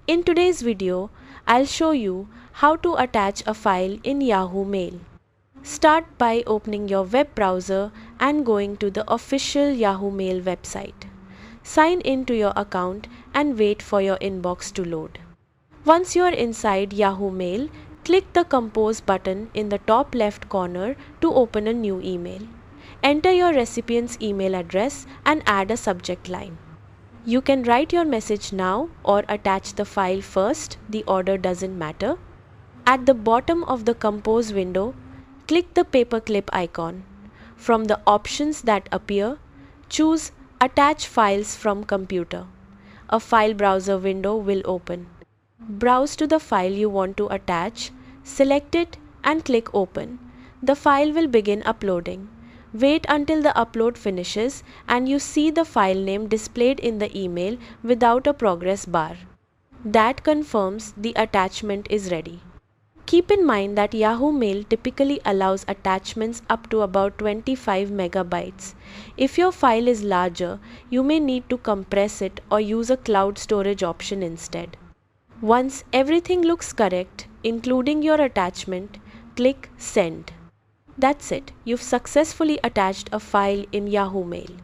In today's video, I'll show you how to attach a file in Yahoo Mail. Start by opening your web browser and going to the official Yahoo Mail website. Sign in to your account and wait for your inbox to load. Once you are inside Yahoo Mail, click the Compose button in the top left corner to open a new email. Enter your recipient's email address and add a subject line. You can write your message now or attach the file first, the order doesn't matter. At the bottom of the Compose window, click the paperclip icon. From the options that appear, choose Attach Files from Computer. A file browser window will open. Browse to the file you want to attach, select it and click Open. The file will begin uploading. Wait until the upload finishes and you see the file name displayed in the email without a progress bar. That confirms the attachment is ready. Keep in mind that Yahoo Mail typically allows attachments up to about 25 megabytes. If your file is larger, you may need to compress it or use a cloud storage option instead. Once everything looks correct, including your attachment, click Send. That's it, you've successfully attached a file in Yahoo Mail.